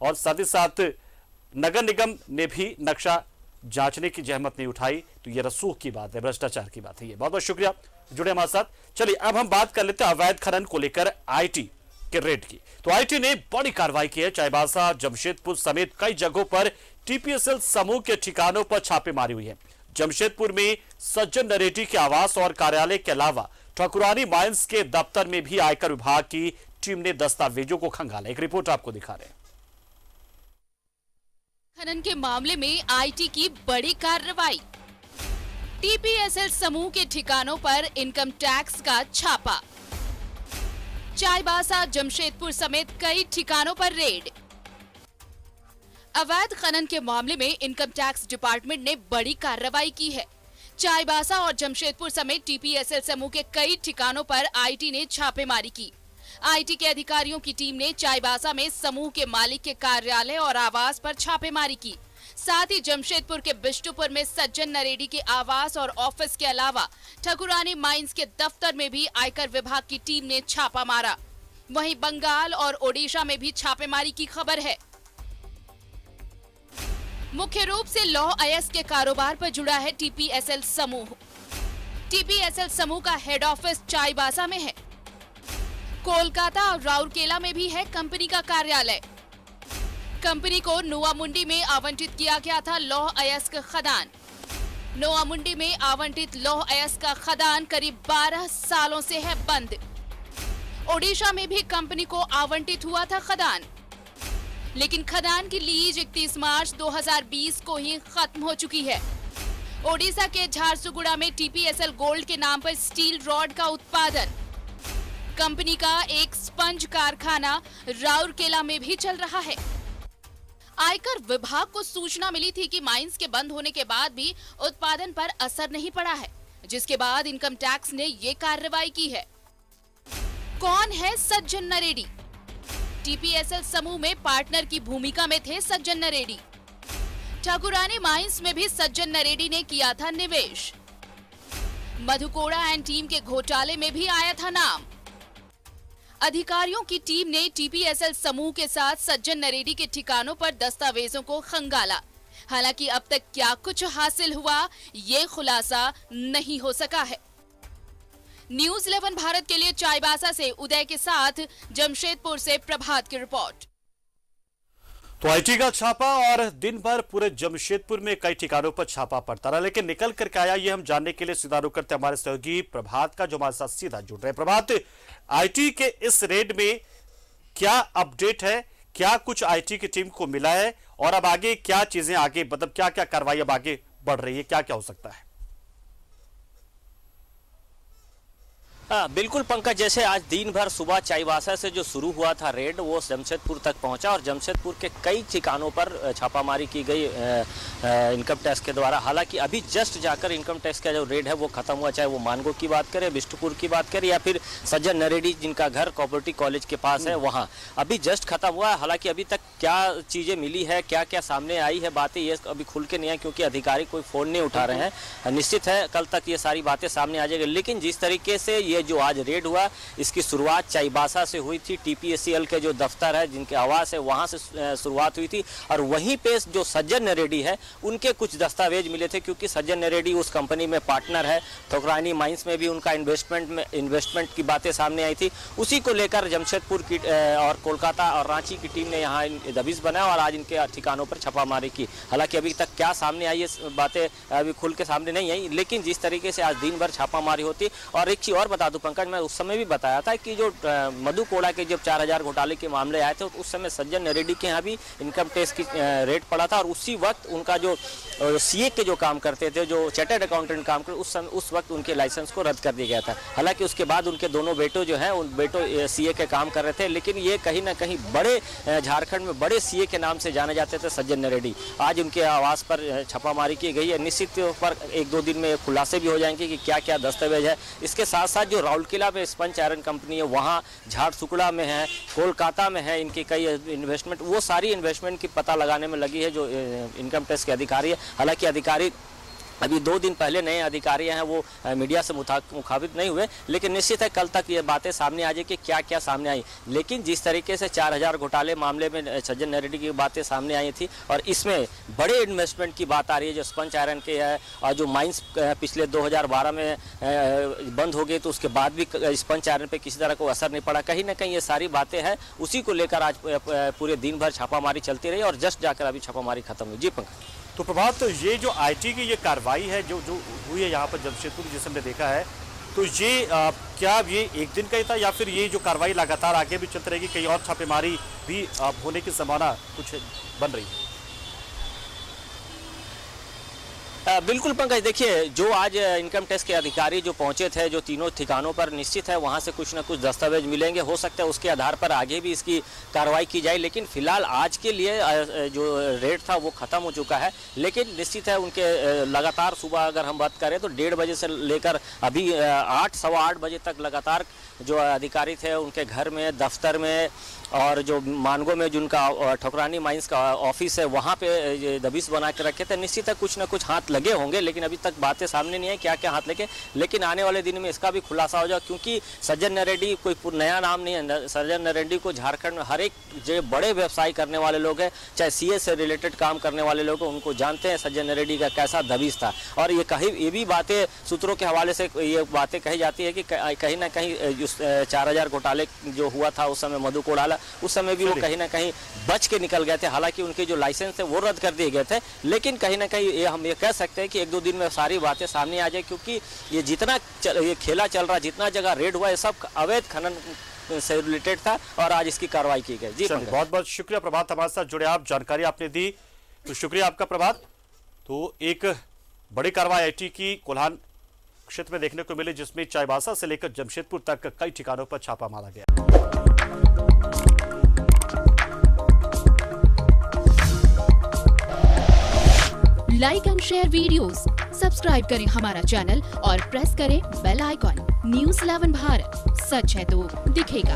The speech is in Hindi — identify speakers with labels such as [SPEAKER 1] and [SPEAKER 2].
[SPEAKER 1] और साथ ही साथ नगर निगम ने भी नक्शा जांचने की जहमत नहीं उठाई। तो ये रसूख की बात है, भ्रष्टाचार की बात है। ये बहुत बहुत शुक्रिया जुड़े हमारे साथ। चलिए अब हम बात कर लेते हैं अवैध खनन को लेकर आईटी के रेड की। तो आईटी ने बड़ी कार्रवाई की है। चाईबासा, जमशेदपुर समेत कई जगहों पर टीपीएसएल समूह के ठिकानों पर छापेमारी हुई है। जमशेदपुर में सज्जन नरेटी के आवास और कार्यालय के अलावा ठाकुरानी माइंस के दफ्तर में भी आयकर विभाग की टीम ने दस्तावेजों को खंगाला। एक रिपोर्ट आपको दिखा रहे हैं।
[SPEAKER 2] खनन के मामले में आईटी की बड़ी कार्रवाई। टीपीएसएल समूह के ठिकानों पर इनकम टैक्स का छापा। चाईबासा, जमशेदपुर समेत कई ठिकानों पर रेड। अवैध खनन के मामले में इनकम टैक्स डिपार्टमेंट ने बड़ी कार्रवाई की है। चाईबासा और जमशेदपुर समेत टीपीएसएल समूह के कई ठिकानों पर आईटी ने छापेमारी की। आईटी के अधिकारियों की टीम ने चाईबासा में समूह के मालिक के कार्यालय और आवास पर छापेमारी की। साथ ही जमशेदपुर के बिष्टुपुर में सज्जन नरेडी के आवास और ऑफिस के अलावा ठाकुरानी माइंस के दफ्तर में भी आयकर विभाग की टीम ने छापा मारा। वहीं बंगाल और ओडिशा में भी छापेमारी की खबर है। मुख्य रूप से लौह अयस्क के कारोबार पर जुड़ा है टीपीएसएल समूह। टीपीएसएल समूह का हेड ऑफिस चाईबासा में है। कोलकाता और राउरकेला में भी है कंपनी का कार्यालय। कंपनी को नोवामुंडी में आवंटित किया गया था लौह अयस्क खदान। नोवामुंडी में आवंटित लौह अयस्क का खदान करीब 12 सालों से है बंद। ओडिशा में भी कंपनी को आवंटित हुआ था खदान, लेकिन खदान की लीज 31 मार्च 2020 को ही खत्म हो चुकी है। ओडिशा के झारसुगुड़ा में टीपीएसएल गोल्ड के नाम पर स्टील रॉड का उत्पादन। कंपनी का एक स्पंज कारखाना राउरकेला में भी चल रहा है। आयकर विभाग को सूचना मिली थी कि माइंस के बंद होने के बाद भी उत्पादन पर असर नहीं पड़ा है, जिसके बाद इनकम टैक्स ने ये कार्रवाई की है। कौन है सज्जन नरेडी? टीपीएसएल समूह में पार्टनर की भूमिका में थे सज्जन नरेडी। ठाकुरानी माइंस में भी सज्जन नरेडी ने किया था निवेश। मधुकोड़ा एंड टीम के घोटाले में भी आया था नाम। अधिकारियों की टीम ने टीपीएसएल समूह के साथ सज्जन नरेडी के ठिकानों पर दस्तावेजों को खंगाला। हालांकि अब तक क्या कुछ हासिल हुआ, ये खुलासा नहीं हो सका है। न्यूज़ 11 भारत के लिए चाईबासा से उदय के साथ जमशेदपुर से प्रभात की रिपोर्ट।
[SPEAKER 1] तो आईटी का छापा और दिन भर पूरे जमशेदपुर में कई ठिकानों पर छापा पड़ता रहा, लेकिन निकल करके आया ये हम जानने के लिए सीधा रुख करते हमारे सहयोगी प्रभात का, जो हमारे साथ सीधा जुड़ रहे हैं। प्रभात, आईटी के इस रेड में क्या अपडेट है? क्या कुछ आईटी की टीम को मिला है और अब आगे क्या चीजें आगे, मतलब क्या क्या कार्रवाई अब आगे बढ़ रही है, क्या क्या हो सकता है?
[SPEAKER 3] बिल्कुल पंकज, जैसे आज दिन भर सुबह चाईबासा से जो शुरू हुआ था रेड, वो जमशेदपुर तक पहुंचा और जमशेदपुर के कई ठिकानों पर छापामारी की गई इनकम टैक्स के द्वारा। हालांकि अभी जस्ट जाकर इनकम टैक्स का जो रेड है वो खत्म हुआ, चाहे वो मानगो की बात करें, बिष्टुपुर की बात करें या फिर सज्जन नरेडी जिनका घर कोऑपरेटिव कॉलेज के पास है, वहाँ अभी जस्ट खत्म हुआ। हालांकि अभी तक क्या चीज़ें मिली है, क्या क्या सामने आई है, बातें ये अभी खुल के नहीं है क्योंकि अधिकारी कोई फ़ोन नहीं उठा रहे हैं। निश्चित है कल तक ये सारी बातें सामने आ जाएगी, लेकिन जिस तरीके से ये जो आज रेड हुआ, इसकी शुरुआत चाईबासा से हुई थी। टीपीएसएल के जो दफ्तर है, जिनके आवास है, वहां से शुरुआत हुई थी और वहीं पे जो सज्जन नरेडी है उनके कुछ दस्तावेज मिले थे, क्योंकि सज्जन नरेडी उस कंपनी में पार्टनर है। ठाकुरानी माइंस में भी उनका इन्वेस्टमेंट की बातें सामने आई थी। उसी को लेकर जमशेदपुर की और कोलकाता और रांची की टीम ने यहाँ दबिश बनाया और आज इनके ठिकानों पर छापामारी की। हालांकि अभी तक क्या सामने आई, ये बातें अभी खुल के सामने नहीं आई, लेकिन जिस तरीके से आज दिन भर छापामारी होती। और एक चीज और बता दूं पंकज, मैं उस समय भी बताया था कि जो मधुकोड़ा के जब 4000 घोटाले के मामले आए थे, तो उस समय सज्जन नरेडी के यहाँ भी इनकम टैक्स की रेट पड़ा था और उसी वक्त उनका जो सीए के जो काम करते थे, जो चार्टर्ड अकाउंटेंट काम करते, उस वक्त उनके लाइसेंस को रद्द कर दिया गया था। हालांकि उसके बाद उनके दोनों बेटों जो हैं, उन बेटों सीए के काम कर रहे थे, लेकिन ये कहीं ना कहीं बड़े झारखंड में बड़े सीए के नाम से जाने जाते थे सज्जन नरेडी। आज उनके आवास पर छापामारी की गई है। निश्चित पर 1-2 दिन में खुलासे भी हो जाएंगे कि क्या क्या दस्तावेज है। इसके साथ साथ जो राउरकेला में स्पंज आयरन कंपनी है, वहाँ झारसुगड़ा में है, कोलकाता में है, इनकी कई इन्वेस्टमेंट, वो सारी इन्वेस्टमेंट की पता लगाने में लगी है जो इनकम टैक्स के अधिकारी है। हालांकि अधिकारी अभी 2 दिन पहले नए अधिकारी हैं वो मीडिया से मुखातिब नहीं हुए, लेकिन निश्चित है कल तक ये बातें सामने आ जाए कि क्या क्या सामने आई। लेकिन जिस तरीके से 4000 घोटाले मामले में सज्जन नरेडी की बातें सामने आई थी और इसमें बड़े इन्वेस्टमेंट की बात आ रही है जो स्पंज आयरन के है, और जो माइंस पिछले 2012 में बंद हो गई तो उसके बाद भी स्पंज आयरन पर किसी तरह को असर नहीं पड़ा। कहीं ना कहीं ये सारी बातें हैं, उसी को लेकर आज पूरे दिन भर छापामारी चलती रही और जस्ट जाकर अभी छापामारी खत्म हुई। जी पंकज।
[SPEAKER 1] तो प्रभात, ये जो आईटी की ये कार्रवाई है जो हुई है यहाँ पर जमशेदपुर, जिसे हमने देखा है, तो ये क्या ये एक दिन का ही था या फिर ये जो कार्रवाई लगातार आगे भी चलती रहेगी, कहीं और छापेमारी भी होने की संभावना कुछ बन रही है?
[SPEAKER 3] बिल्कुल पंकज, देखिए जो आज इनकम टैक्स के अधिकारी जो पहुंचे थे जो तीनों ठिकानों पर, निश्चित है वहां से कुछ ना कुछ दस्तावेज मिलेंगे, हो सकता है उसके आधार पर आगे भी इसकी कार्रवाई की जाए। लेकिन फिलहाल आज के लिए जो रेड था वो खत्म हो चुका है। लेकिन निश्चित है उनके लगातार सुबह अगर हम बात करें तो 1:30 बजे से लेकर अभी 8 सवा 8 बजे तक लगातार जो अधिकारी थे उनके घर में, दफ्तर में और जो मानगो में जिनका ठकुरानी माइंस का ऑफिस है वहाँ पे दबिश बना के रखे थे। निश्चित है कुछ ना कुछ हाथ लगे होंगे, लेकिन अभी तक बातें सामने नहीं है क्या क्या हाथ लगे। लेकिन आने वाले दिन में इसका भी खुलासा हो जाए, क्योंकि सज्जन नरेडी कोई नया नाम नहीं है। सज्जन नरेडी को झारखंड में हर एक जो बड़े व्यवसाय करने वाले लोग हैं, चाहे सीए से रिलेटेड काम करने वाले लोग हैं, उनको जानते हैं सज्जन नरेडी का कैसा दबिश था। और ये भी बातें सूत्रों के हवाले से ये बातें कही जाती है कि कहीं ना कहीं 4000 घोटाले जो हुआ था उस समय मधु कोड़ाला, उस समय भी वो कहीं ना कहीं बच के निकल गए थे। हालांकि उनके जो लाइसेंस थे वो रद्द कर दिए गए थे, लेकिन कहीं ना कहीं हम ये कह सकते हैं कि 1-2 दिन में सारी बातें सामने आ जाए, क्योंकि ये जितना ये खेला चल रहा, जितना जगह रेड हुआ, ये सब अवैध खनन से रिलेटेड था और आज इसकी कार्रवाई की गई। जी
[SPEAKER 1] बहुत बहुत शुक्रिया प्रभात, हमारे साथ जुड़े आप, जानकारी आपने दी, तो शुक्रिया आपका प्रभात। तो एक बड़ी कार्रवाई आईटी की कोल्हान क्षेत्र में देखने को मिली, जिसमें चाईबासा से लेकर जमशेदपुर तक कई ठिकानों पर छापा मारा गया।
[SPEAKER 2] Like and share videos, subscribe करें हमारा चैनल और प्रेस करें बेल आइकॉन। न्यूज़ 11 भारत, सच है तो दिखेगा।